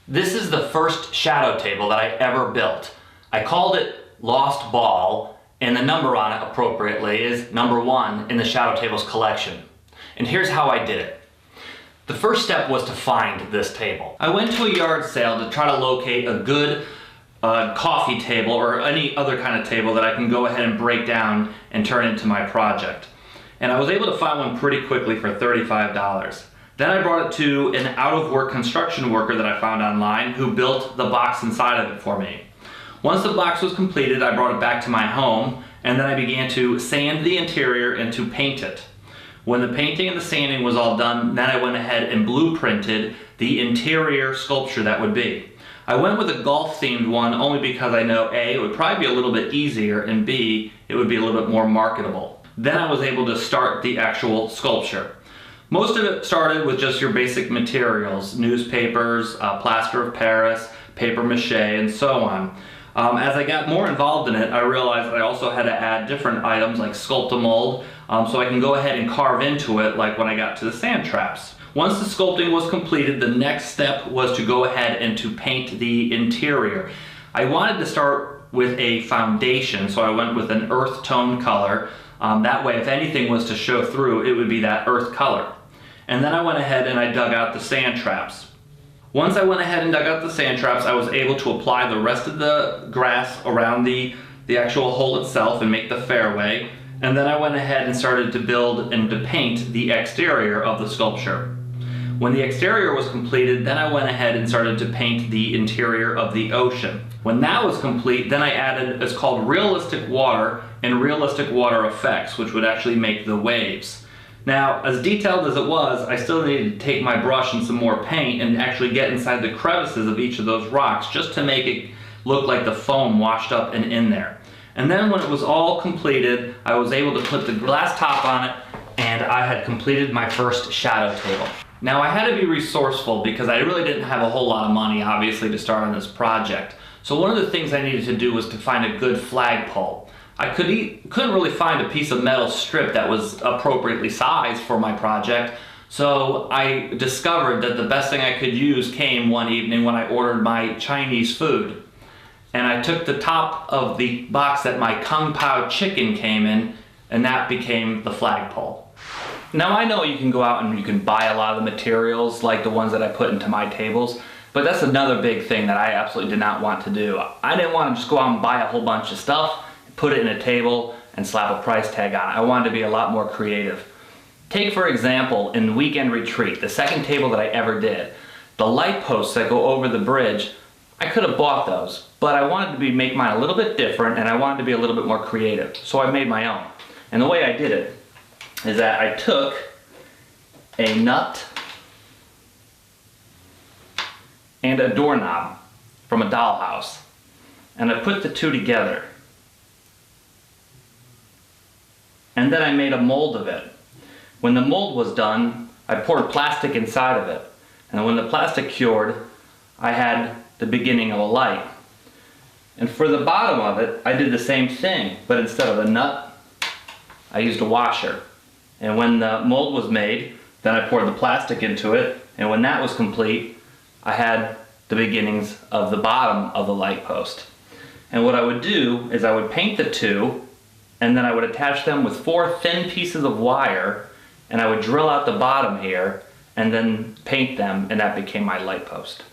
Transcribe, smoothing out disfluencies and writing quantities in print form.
This is the first shadow table that I ever built. I called it Lost Ball, and the number on it appropriately is number 1 in the shadow tables collection. And here's how I did it. The first step was to find this table. I went to a yard sale to try to locate a good coffee table or any other kind of table that I can go ahead and break down and turn into my project. And I was able to find one pretty quickly for $35. Then I brought it to an out-of-work construction worker that I found online who built the box inside of it for me. Once the box was completed, I brought it back to my home, and then I began to sand the interior and to paint it. When the painting and the sanding was all done, then I went ahead and blueprinted the interior sculpture that would be. I went with a golf-themed one only because I know A, it would probably be a little bit easier, and B, it would be a little bit more marketable. Then I was able to start the actual sculpture. Most of it started with just your basic materials, newspapers, plaster of Paris, paper mache, and so on. As I got more involved in it, I realized that I also had to add different items like Sculptamold, so I can go ahead and carve into it like when I got to the sand traps. Once the sculpting was completed, the next step was to go ahead and to paint the interior. I wanted to start with a foundation, so I went with an earth tone color. That way, if anything was to show through, it would be that earth color. And then I went ahead and I dug out the sand traps. Once I went ahead and dug out the sand traps, I was able to apply the rest of the grass around the actual hole itself and make the fairway. And then I went ahead and started to build and to paint the exterior of the sculpture. When the exterior was completed, then I went ahead and started to paint the interior of the ocean. When that was complete, then I added what's called realistic water and realistic water effects, which would actually make the waves. Now, as detailed as it was, I still needed to take my brush and some more paint and actually get inside the crevices of each of those rocks just to make it look like the foam washed up and in there. And then when it was all completed, I was able to put the glass top on it, and I had completed my first shadow table. Now, I had to be resourceful because I really didn't have a whole lot of money, obviously, to start on this project. So one of the things I needed to do was to find a good flagpole. I couldn't really find a piece of metal strip that was appropriately sized for my project, so I discovered that the best thing I could use came one evening when I ordered my Chinese food. And I took the top of the box that my Kung Pao chicken came in, and that became the flagpole. Now, I know you can go out and you can buy a lot of the materials like the ones that I put into my tables, but that's another big thing that I absolutely did not want to do. I didn't want to just go out and buy a whole bunch of stuff, put it in a table, and slap a price tag on it. I wanted to be a lot more creative. Take, for example, in Weekend Retreat, the second table that I ever did, the light posts that go over the bridge, I could have bought those, but I wanted to make mine a little bit different, and I wanted to be a little bit more creative, so I made my own. And the way I did it is that I took a nut and a doorknob from a dollhouse, and I put the two together. And then I made a mold of it. When the mold was done, I poured plastic inside of it. And when the plastic cured, I had the beginning of a light. And for the bottom of it, I did the same thing, but instead of a nut, I used a washer. And when the mold was made, then I poured the plastic into it, and when that was complete, I had the beginnings of the bottom of the light post. And what I would do is I would paint the two, and then I would attach them with 4 thin pieces of wire, and I would drill out the bottom here, and then paint them, and that became my light post.